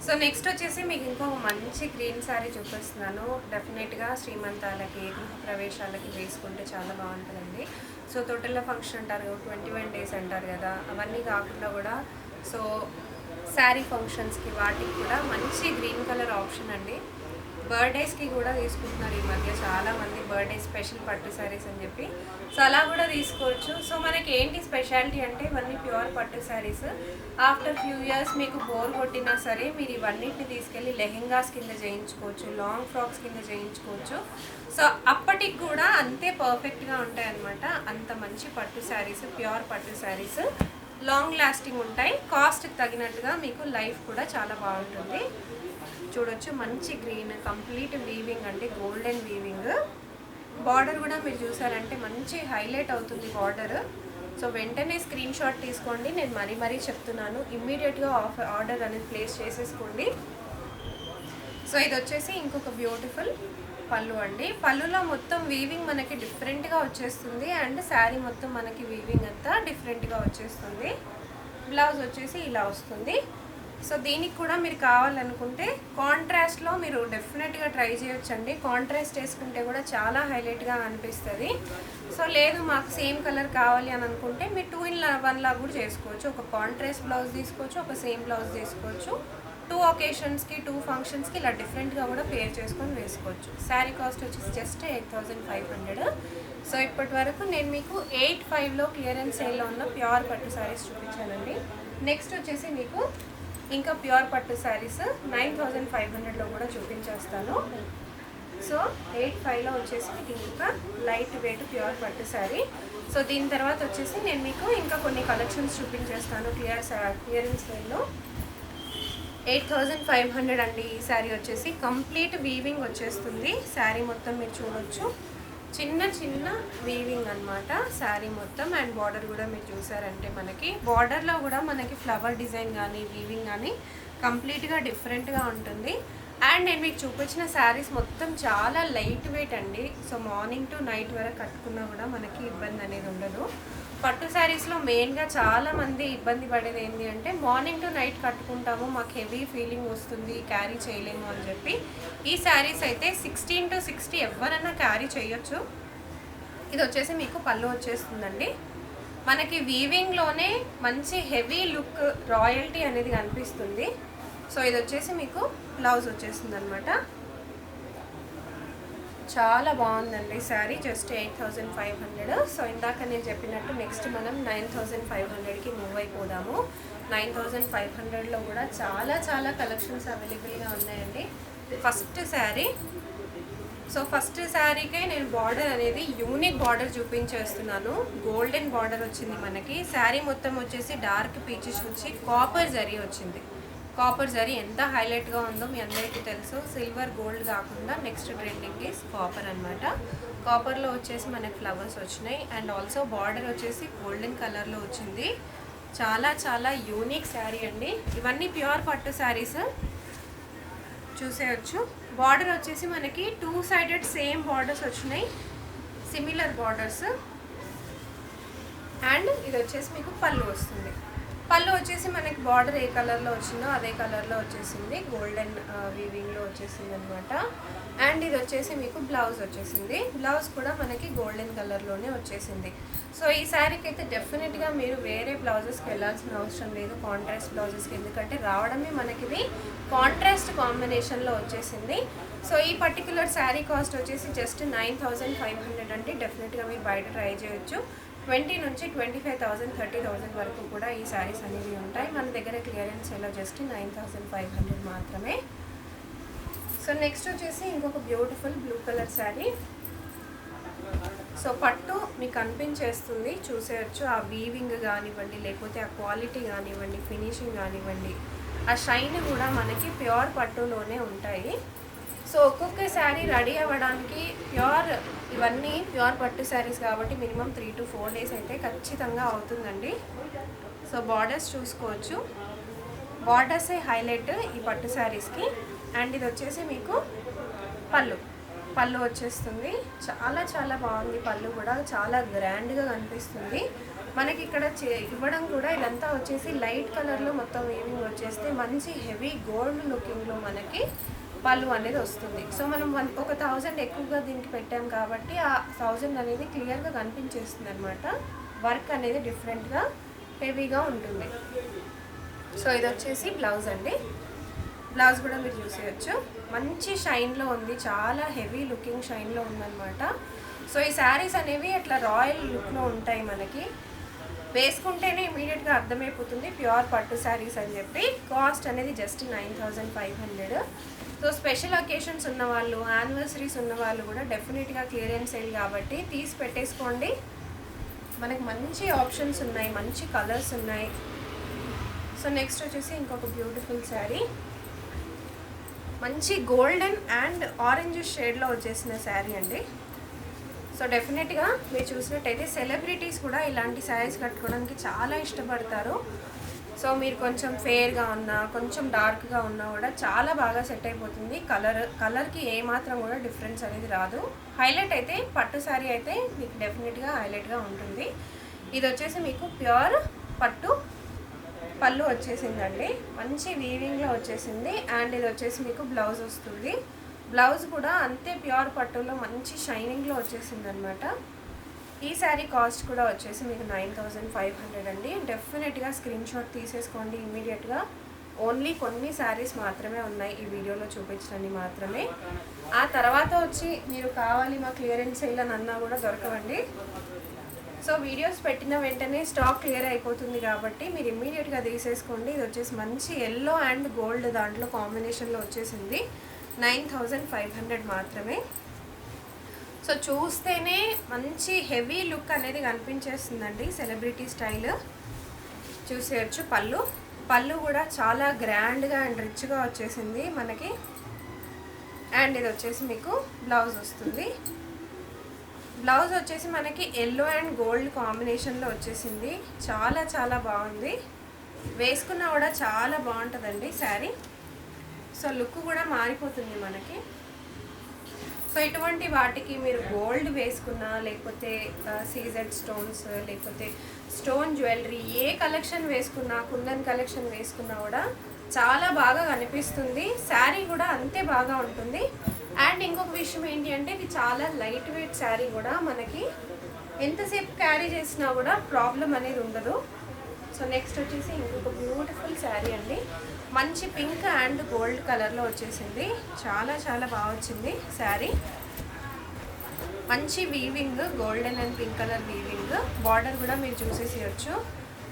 So next వచ్చేసి మీకు ఇంకో మంచి గ్రీన్ శారీ చూపిస్తున్నాను. డెఫినెట్గా శ్రీమంతాలకి, గృహప్రవేశాలకి వేసుకుంటే చాలా బాగుంటుందండి. సో తొట్టెల ఫంక్షన్ అంటారు, 21 డేస్ అంటారు కదా, అవన్నీ కాకుండా కూడా సో శారీ ఫంక్షన్స్కి వాటికి కూడా మంచి గ్రీన్ కలర్ ఆప్షన్ అండి. బర్త్డేస్కి కూడా తీసుకుంటున్నారు ఈ మధ్య చాలామంది, బర్త్డే స్పెషల్ పట్టు శారీస్ అని చెప్పి. సో అలా కూడా తీసుకోవచ్చు. సో మనకి ఏంటి స్పెషాలిటీ అంటే ఇవన్నీ ప్యూర్ పట్టు శారీస్. ఆఫ్టర్ ఫ్యూ ఇయర్స్ మీకు బోర్ కొట్టినా సరే మీరు ఇవన్నిటిని తీసుకెళ్ళి లెహెంగాస్ కింద చేయించుకోవచ్చు, లాంగ్ ఫ్రాక్స్ కింద చేయించుకోవచ్చు. సో అప్పటికి కూడా అంతే పర్ఫెక్ట్గా ఉంటాయి అన్నమాట. అంత మంచి పట్టు శారీస్, ప్యూర్ పట్టు శారీస్ లాంగ్ లాస్టింగ్ ఉంటాయి. కాస్ట్కి తగినట్టుగా మీకు లైఫ్ కూడా చాలా బాగుంటుంది. చూడొచ్చు మంచి గ్రీన్, కంప్లీట్ వీవింగ్ అండి, గోల్డెన్ వీవింగ్. బార్డర్ కూడా మీరు చూసారంటే మంచి హైలైట్ అవుతుంది బార్డర్. సో వెంటనే స్క్రీన్ షాట్ తీసుకోండి, నేను మరీ చెప్తున్నాను. ఇమ్మీడియట్గా ఆర్డర్ అనేది ప్లేస్ చేసేసుకోండి. సో ఇది వచ్చేసి ఇంకొక బ్యూటిఫుల్ పళ్ళు అండి. పళ్ళులో మొత్తం వీవింగ్ మనకి డిఫరెంట్గా వచ్చేస్తుంది అండ్ శారీ మొత్తం మనకి వీవింగ్ అంతా డిఫరెంట్గా వచ్చేస్తుంది. బ్లౌజ్ వచ్చేసి ఇలా వస్తుంది. సో దీనికి కూడా మీరు కావాలనుకుంటే కాంట్రాస్ట్లో మీరు డెఫినెట్గా ట్రై చేయొచ్చండి. కాంట్రాస్ట్ వేసుకుంటే కూడా చాలా హైలైట్గా అనిపిస్తుంది. సో లేదు మాకు సేమ్ కలర్ కావాలి అని అనుకుంటే మీరు 2 in 1 లాగా కూడా చేసుకోవచ్చు. ఒక కాంట్రాస్ట్ బ్లౌజ్ తీసుకోవచ్చు, ఒక సేమ్ బ్లౌజ్ తీసుకోవచ్చు. 2 ఒకేషన్స్కి 2 ఫంక్షన్స్కి ఇలా డిఫరెంట్గా కూడా పేర్ చేసుకొని వేసుకోవచ్చు. శారీ కాస్ట్ వచ్చేసి జస్ట్ 8500. సో ఇప్పటి వరకు నేను మీకు 85లో క్లియరెన్స్ సేల్లో ఉన్న ప్యూర్ పట్టు శారీస్ చూపించానండి. నెక్స్ట్ వచ్చేసి మీకు ఇంకా ప్యూర్ పట్టు శారీస్ 9500లో కూడా చూపించేస్తాను. సో 85లో వచ్చేసి మీకు ఇంకా లైట్ వెయిట్ ప్యూర్ పట్టు శారీ. సో దీని తర్వాత వచ్చేసి నేను మీకు ఇంకా కొన్ని కలెక్షన్స్ చూపించేస్తాను క్లియరెన్స్ సేల్లో. 8500 అండి ఈ శారీ వచ్చేసి. కంప్లీట్ వీవింగ్ వచ్చేస్తుంది శారీ మొత్తం, మీరు చూడొచ్చు చిన్న చిన్న వీవింగ్ అనమాట శారీ మొత్తం. అండ్ బార్డర్ కూడా మీరు చూసారంటే మనకి బార్డర్లో కూడా మనకి ఫ్లవర్ డిజైన్ కానీ వీవింగ్ కానీ కంప్లీట్గా డిఫరెంట్గా ఉంటుంది. అండ్ నేను మీకు చూపించిన శారీస్ మొత్తం చాలా లైట్ వెయిట్ అండి. సో మార్నింగ్ టు నైట్ వరకు కట్టుకున్నా కూడా మనకి ఇబ్బంది అనేది ఉండదు. పట్టు శారీస్లో మెయిన్గా చాలామంది ఇబ్బంది పడేది ఏంటి అంటే మార్నింగ్ టు నైట్ కట్టుకుంటాము, మాకు హెవీ ఫీలింగ్ వస్తుంది, క్యారీ చేయలేము అని చెప్పి. ఈ శారీస్ అయితే 16 to 60 ఎవరైనా క్యారీ చేయొచ్చు. ఇది వచ్చేసి మీకు పళ్ళు వచ్చేస్తుందండి. మనకి వీవింగ్లోనే మంచి హెవీ లుక్, రాయల్టీ అనేది కనిపిస్తుంది. సో ఇది వచ్చేసి మీకు బ్లౌజ్ వచ్చేస్తుంది అనమాట. చాలా బాగుందండి శారీ, జస్ట్ 8500. సో ఇందాక నేను చెప్పినట్టు నెక్స్ట్ మనం 9500కి మూవ్ అయిపోదాము. 9500లో కూడా చాలా కలెక్షన్స్ అవైలబుల్గా ఉన్నాయండి. ఫస్ట్ శారీ, సో ఫస్ట్ శారీకే నేను బార్డర్ అనేది యూనిక్ బార్డర్ చూపించేస్తున్నాను. గోల్డెన్ బార్డర్ వచ్చింది మనకి. శారీ మొత్తం వచ్చేసి డార్క్ పీచెస్ వచ్చి కాపర్ జరీ వచ్చింది. కాపర్ జరీ ఎంత హైలైట్గా ఉందో మీ అందరికీ తెలుసు. సిల్వర్ గోల్డ్ కాకుండా నెక్స్ట్ ట్రెండింగ్ ఈస్ కాపర్ అనమాట. కాపర్లో వచ్చేసి మనకి ఫ్లవర్స్ వచ్చినాయి అండ్ ఆల్సో బార్డర్ వచ్చేసి గోల్డెన్ కలర్లో వచ్చింది. చాలా యూనిక్ శారీ అండి. ఇవన్నీ ప్యూర్ పట్టు శారీస్ చూసేయచ్చు. బార్డర్ వచ్చేసి మనకి 2 sided సేమ్ బార్డర్స్ వచ్చినాయి, సిమిలర్ బార్డర్స్. అండ్ ఇది వచ్చేసి మీకు పళ్ళు వస్తుంది. పళ్ళు వచ్చేసి మనకి బార్డర్ ఏ కలర్లో వచ్చిందో అదే కలర్లో వచ్చేసింది, గోల్డెన్ వీవింగ్లో వచ్చేసింది అనమాట. అండ్ ఇది వచ్చేసి మీకు బ్లౌజ్ వచ్చేసింది. బ్లౌజ్ కూడా మనకి గోల్డెన్ కలర్లోనే వచ్చేసింది. సో ఈ శారీకి అయితే డెఫినెట్గా మీరు వేరే బ్లౌజెస్కి వెళ్ళాల్సిన అవసరం లేదు, కాంట్రాస్ట్ బ్లౌజెస్కి. ఎందుకంటే రావడమే మనకి ఇది కాంట్రాస్ట్ కాంబినేషన్లో వచ్చేసింది. సో ఈ పర్టికులర్ శారీ కాస్ట్ వచ్చేసి జస్ట్ 9500 అంటే డెఫినెట్గా మీరు బయట ట్రై చేయొచ్చు. 20 నుంచి 25,000, 30,000 వరకు కూడా ఈ శారీస్ అనేవి ఉంటాయి. మన దగ్గర క్లియరెన్స్ ఎలా జస్ట్ 9500 మాత్రమే. సో నెక్స్ట్ వచ్చేసి ఇంకొక beautiful blue colour sari. So పట్టు మీకు కనిపించేస్తుంది, చూసేయచ్చు. ఆ వీవింగ్ కానివ్వండి, లేకపోతే ఆ క్వాలిటీ కానివ్వండి, ఫినిషింగ్ కానివ్వండి, ఆ షైన్ కూడా మనకి ప్యూర్ పట్టులోనే ఉంటాయి. సో ఒక్కొక్క శారీ రెడీ అవ్వడానికి ఇవన్నీ ప్యూర్ పట్టు శారీస్ కాబట్టి మినిమం 3 to 4 days అయితే ఖచ్చితంగా అవుతుందండి. సో బార్డర్స్ చూసుకోవచ్చు, బార్డర్సే హైలైట్ ఈ పట్టు శారీస్కి. అండ్ ఇది వచ్చేసి మీకు పళ్ళు వచ్చేస్తుంది. చాలా బాగుంది. పళ్ళు కూడా చాలా గ్రాండ్గా కనిపిస్తుంది. మనకి ఇక్కడ ఇవ్వడం కూడా ఇదంతా వచ్చేసి లైట్ కలర్లో మొత్తం వీవింగ్ వచ్చేస్తే మంచి హెవీ గోల్డ్ లుకింగ్లో మనకి పళ్ళు అనేది వస్తుంది. సో మనం ఒక 1000 ఎక్కువగా దీనికి పెట్టాం కాబట్టి ఆ 1000 అనేది క్లియర్గా కనిపించేస్తుంది అనమాట. వర్క్ అనేది డిఫరెంట్గా హెవీగా ఉంటుంది. సో ఇది వచ్చేసి బ్లౌజ్ అండి. బ్లౌజ్ కూడా మీరు చూసేయచ్చు, మంచి షైన్లో ఉంది, చాలా హెవీ లుకింగ్ షైన్లో ఉందన్నమాట. సో ఈ శారీస్ అనేవి అట్లా రాయల్ లుక్లో ఉంటాయి, మనకి వేసుకుంటేనే ఇమీడియట్గా అర్థమైపోతుంది ప్యూర్ పట్టు శారీస్ అని చెప్పి. కాస్ట్ అనేది జస్ట్ 9500. సో స్పెషల్ అకేషన్స్ ఉన్నవాళ్ళు, యానివర్సరీస్ ఉన్నవాళ్ళు కూడా డెఫినెట్గా క్లియరెన్స్ సేల్ కాబట్టి తీసి పెట్టేసుకోండి. మనకి మంచి ఆప్షన్స్ ఉన్నాయి, మంచి కలర్స్ ఉన్నాయి. సో నెక్స్ట్ వచ్చేసి ఇంకొక బ్యూటిఫుల్ శారీ, మంచి గోల్డెన్ అండ్ ఆరెంజ్ షేడ్లో వచ్చేసిన శారీ అండి. సో డెఫినెట్గా మీరు చూసినట్టయితే సెలబ్రిటీస్ కూడా ఇలాంటి శారీస్ కట్టుకోవడానికి చాలా ఇష్టపడతారు. సో మీరు కొంచెం ఫేర్గా ఉన్నా, కొంచెం డార్క్గా ఉన్నా కూడా చాలా బాగా సెట్ అయిపోతుంది. కలర్కి ఏమాత్రం కూడా డిఫరెన్స్ అనేది రాదు. హైలైట్ అయితే పట్టు శారీ అయితే మీకు డెఫినెట్గా హైలైట్గా ఉంటుంది. ఇది వచ్చేసి మీకు ప్యూర్ పట్టు పళ్ళు వచ్చేసిందండి, మంచి వీవింగ్లో వచ్చేసింది. అండ్ ఇది వచ్చేసి మీకు బ్లౌజ్ వస్తుంది. బ్లౌజ్ కూడా అంతే ప్యూర్ పట్టులో మంచి షైనింగ్లో వచ్చేసింది అనమాట. ఈ శారీ కాస్ట్ కూడా వచ్చేసి మీకు 9500 అండి. డెఫినెట్గా స్క్రీన్ షాట్ తీసేసుకోండి ఇమీడియట్గా. ఓన్లీ కొన్ని శారీస్ మాత్రమే ఉన్నాయి ఈ వీడియోలో చూపించడానికి మాత్రమే. ఆ తర్వాత వచ్చి మీరు కావాలి మా క్లియరెన్స్ సేల్ అని అన్నా కూడా దొరకవండి. సో వీడియోస్ పెట్టిన వెంటనే స్టాక్ క్లియర్ అయిపోతుంది కాబట్టి మీరు ఇమ్మీడియట్గా తీసేసుకోండి. ఇది వచ్చేసి మంచి ఎల్లో అండ్ గోల్డ్ దాంట్లో కాంబినేషన్లో వచ్చేసింది. 9500 మాత్రమే. సో చూస్తేనే మంచి హెవీ లుక్ అనేది కనిపించేస్తుందండి, సెలబ్రిటీ స్టైల్. చూసేయచ్చు పళ్ళు కూడా చాలా గ్రాండ్గా అండ్ రిచ్గా వచ్చేసింది మనకి. అండ్ ఇది వచ్చేసి మీకు బ్లౌజ్ వస్తుంది. బ్లౌజ్ వచ్చేసి మనకి ఎల్లో అండ్ గోల్డ్ కాంబినేషన్లో వచ్చేసింది. చాలా చాలా బాగుంది, వేసుకున్నా కూడా చాలా బాగుంటుందండి శారీ. సో లుక్ కూడా మారిపోతుంది మనకి. సో ఇటువంటి వాటికి మీరు గోల్డ్ వేసుకున్నా, లేకపోతే సీజెడ్ స్టోన్స్, లేకపోతే స్టోన్ జ్యువెలరీ ఏ కలెక్షన్ వేసుకున్నా, కుందన్ కలెక్షన్ వేసుకున్నా కూడా చాలా బాగా కనిపిస్తుంది. శారీ కూడా అంతే బాగా ఉంటుంది. అండ్ ఇంకొక విషయం ఏంటి అంటే ఇది చాలా లైట్ వెయిట్ శారీ కూడా, మనకి ఎంతసేపు క్యారీ చేసినా కూడా ప్రాబ్లం అనేది ఉండదు. సో నెక్స్ట్ వచ్చేసి ఇంకొక బ్యూటిఫుల్ శారీ అండి, మంచి పింక్ అండ్ గోల్డ్ కలర్లో వచ్చేసింది. చాలా చాలా బాగా వచ్చింది శారీ. మంచి weaving, golden and pink colour weaving. Border కూడా మీరు చూసేసేయచ్చు.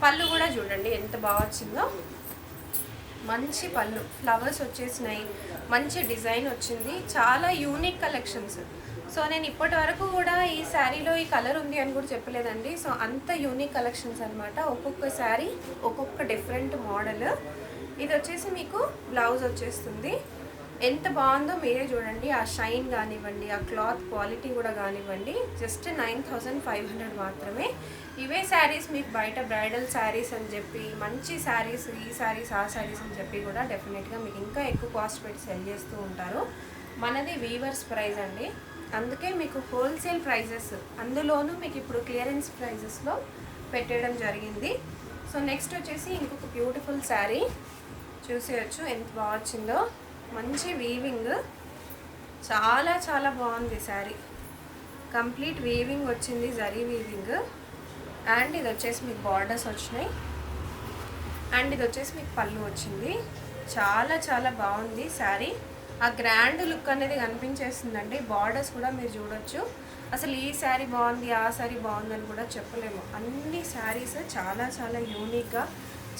పళ్ళు కూడా చూడండి ఎంత బాగా వచ్చిందో, మంచి పళ్ళు, ఫ్లవర్స్ వచ్చేసినాయి, మంచి డిజైన్ వచ్చింది. చాలా యూనిక్ కలెక్షన్స్. సో నేను ఇప్పటి వరకు కూడా ఈ శారీలో ఈ కలర్ ఉంది అని కూడా చెప్పలేదండి. సో అంత యూనిక్ కలెక్షన్స్ అనమాట. ఒక్కొక్క శారీ ఒక్కొక్క డిఫరెంట్ మోడల్. ఇది వచ్చేసి మీకు బ్లౌజ్ వచ్చేస్తుంది. ఎంత బాగుందో మీరే చూడండి. ఆ షైన్ కానివ్వండి, ఆ క్లాత్ క్వాలిటీ కూడా కానివ్వండి. జస్ట్ 9500 మాత్రమే. ఇవే శారీస్ మీకు బయట బ్రైడల్ శారీస్ అని చెప్పి, మంచి శారీస్, ఈ శారీస్ ఆ శారీస్ అని చెప్పి కూడా డెఫినెట్గా మీకు ఇంకా ఎక్కువ కాస్ట్ పెట్టి సెల్ చేస్తూ ఉంటారు. మనది వీవర్స్ ప్రైస్ అండి, అందుకే మీకు హోల్సేల్ ప్రైజెస్, అందులోనూ మీకు ఇప్పుడు క్లియరెన్స్ ప్రైజెస్లో పెట్టడం జరిగింది. సో నెక్స్ట్ వచ్చేసి ఇంకొక బ్యూటిఫుల్ శారీ చూసేయచ్చు ఎంత బాగా వచ్చిందో. మంచి వీవింగ్, చాలా చాలా బాగుంది శారీ. కంప్లీట్ వీవింగ్ వచ్చింది, జరీ వీవింగ్. అండ్ ఇది వచ్చేసి మీకు బార్డర్స్ వచ్చినాయి. అండ్ ఇది వచ్చేసి మీకు పళ్ళు వచ్చింది. చాలా చాలా బాగుంది శారీ. ఆ గ్రాండ్ లుక్ అనేది కనిపించేస్తుందండి. బార్డర్స్ కూడా మీరు చూడొచ్చు. అసలు ఈ శారీ బాగుంది, ఆ శారీ బాగుందని కూడా చెప్పలేము. అన్ని శారీస్ చాలా చాలా యూనిక్గా,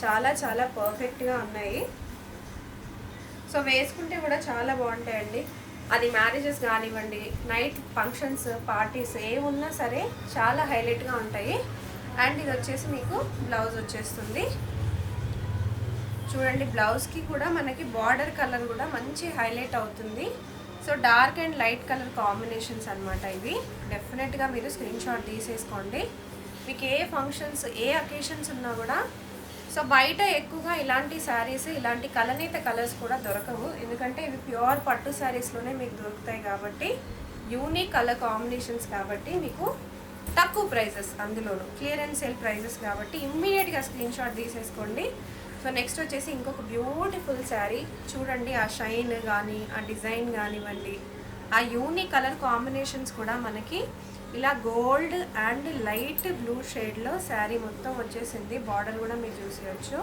చాలా చాలా పర్ఫెక్ట్గా ఉన్నాయి. సో వేసుకుంటే కూడా చాలా బాగుంటాయండి. అది మ్యారేజెస్ కానివ్వండి, నైట్ ఫంక్షన్స్, పార్టీస్ ఏ ఉన్నా సరే చాలా హైలైట్గా ఉంటాయి. అండ్ ఇది వచ్చేసి మీకు బ్లౌజ్ వచ్చేస్తుంది. చూడండి బ్లౌజ్కి కూడా మనకి బార్డర్ కలర్ కూడా మంచి హైలైట్ అవుతుంది. So dark and light colour combinations అనమాట ఇవి. డెఫినెట్గా మీరు స్క్రీన్ షాట్ తీసేసుకోండి. మీకు ఏ ఫంక్షన్స్, ఏ అకేషన్స్ ఉన్నా కూడా. సో బయట ఎక్కువగా ఇలాంటి శారీస్, ఇలాంటి కలనేత కలర్స్ కూడా దొరకవు, ఎందుకంటే ఇవి ప్యూర్ పట్టు శారీస్లోనే మీకు దొరుకుతాయి కాబట్టి, యూనిక్ కలర్ కాంబినేషన్స్ కాబట్టి మీకు తక్కువ ప్రైజెస్, అందులోనూ క్లియరెన్స్ సేల్ ప్రైజెస్ కాబట్టి ఇమ్మీడియట్గా స్క్రీన్ షాట్ తీసేసుకోండి. సో నెక్స్ట్ వచ్చేసి ఇంకొక బ్యూటిఫుల్ శారీ చూడండి. ఆ షైన్ కానీ ఆ డిజైన్ కానివ్వండి, ఆ యూనిక్ కలర్ కాంబినేషన్స్ కూడా మనకి ఇలా గోల్డ్ అండ్ లైట్ బ్లూ షేడ్లో శారీ మొత్తం వచ్చేసింది. బార్డర్ కూడా మీరు చూసేయచ్చు.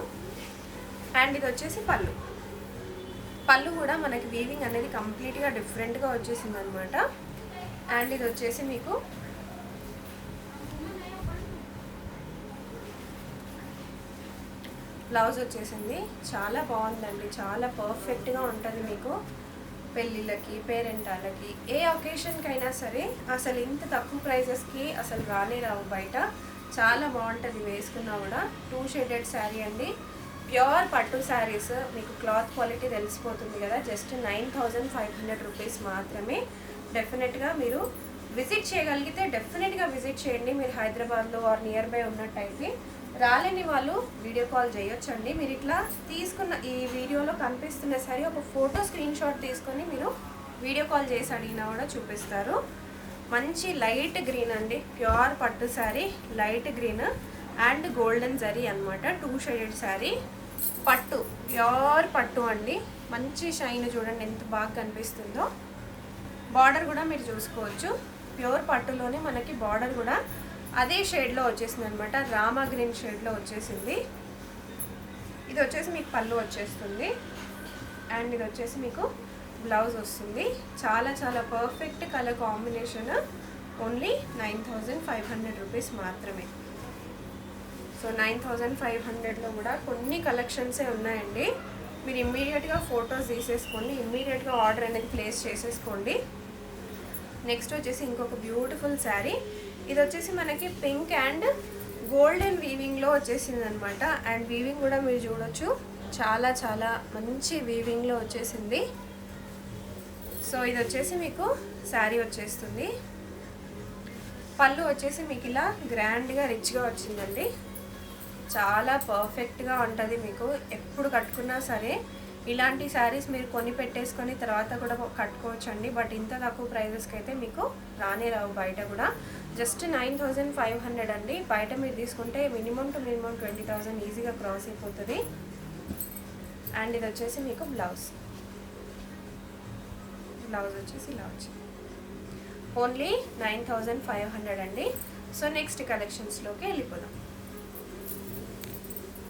అండ్ ఇది వచ్చేసి పళ్ళు కూడా మనకి వీవింగ్ అనేది కంప్లీట్గా డిఫరెంట్గా వచ్చేసింది అనమాట. అండ్ ఇది వచ్చేసి మీకు బ్లౌజ్ వచ్చేసింది. చాలా బాగుందండి, చాలా పర్ఫెక్ట్గా ఉంటుంది మీకు పెళ్ళిళ్ళకి, పేరెంటాలకి, ఏ ఒకేషన్కి అయినా సరే. అసలు ఇంత తక్కువ ప్రైజెస్కి అసలు రానే రావు బయట. చాలా బాగుంటుంది వేసుకున్నా కూడా. 2 షేడెడ్ శారీ అండి, ప్యూర్ పట్టు శారీస్. మీకు క్లాత్ క్వాలిటీ తెలిసిపోతుంది కదా. జస్ట్ 9500 రూపీస్ మాత్రమే. డెఫినెట్గా మీరు విజిట్ చేయగలిగితే డెఫినెట్గా విజిట్ చేయండి. మీరు హైదరాబాద్లో ఆర్ నియర్ బై ఉన్నట్టయితే. రాలేని వాళ్ళు వీడియో కాల్ చేయొచ్చండి. మీరు ఇట్లా తీసుకున్న ఈ వీడియోలో కనిపిస్తున్న సరే ఒక ఫోటో స్క్రీన్ షాట్ తీసుకొని మీరు వీడియో కాల్ చేసి అడిగినా కూడా చూపిస్తారు. మంచి లైట్ గ్రీన్ అండి, ప్యూర్ పట్టు sari, light green and golden zari అనమాట. 2 షేడెడ్ శారీ, పట్టు, ప్యూర్ పట్టు అండి. మంచి షైన్ చూడండి ఎంత బాగా కనిపిస్తుందో. బార్డర్ కూడా మీరు చూసుకోవచ్చు. ప్యూర్ పట్టులోనే మనకి బార్డర్ కూడా అదే షేడ్లో వచ్చేసింది అనమాట. రామా గ్రీన్ షేడ్లో వచ్చేసింది. ఇది వచ్చేసి మీకు పళ్ళు వచ్చేస్తుంది. అండ్ ఇది వచ్చేసి మీకు బ్లౌజ్ వస్తుంది. చాలా చాలా perfect colour combination. Only 9500 rupees మాత్రమే. సో 9500లో కూడా కొన్ని కలెక్షన్సే ఉన్నాయండి. మీరు ఇమ్మీడియట్గా ఫొటోస్ తీసేసుకోండి, ఇమ్మీడియట్గా ఆర్డర్ అనేది ప్లేస్ చేసేసుకోండి. నెక్స్ట్ వచ్చేసి ఇంకొక బ్యూటిఫుల్ శారీ. ఇది వచ్చేసి మనకి పింక్ అండ్ గోల్డెన్ వీవింగ్లో వచ్చేసింది అనమాట. అండ్ వీవింగ్ కూడా మీరు చూడొచ్చు, చాలా చాలా మంచి వీవింగ్లో వచ్చేసింది. సో ఇది వచ్చేసి మీకు శారీ వచ్చేస్తుంది. పళ్ళు వచ్చేసి మీకు ఇలా గ్రాండ్గా రిచ్గా వచ్చిందండి. చాలా పర్ఫెక్ట్గా ఉంటుంది మీకు. ఎప్పుడు కట్టుకున్నా సరే ఇలాంటి శారీస్ మీరు కొని పెట్టేసుకొని తర్వాత కూడా కట్టుకోవచ్చు అండి. బట్ ఇంత తక్కువ ప్రైజెస్కి అయితే మీకు రానే రావు బయట కూడా. జస్ట్ 9500 అండి. బయట మీరు తీసుకుంటే మినిమం టు మినిమం 20,000 ఈజీగా క్రాస్ అయిపోతుంది. అండ్ ఇది వచ్చేసి మీకు బ్లౌజ్ వచ్చేసి ఇలా వచ్చింది. ఓన్లీ 9500 అండి. సో నెక్స్ట్ కలెక్షన్స్లోకి వెళ్ళిపోదాం.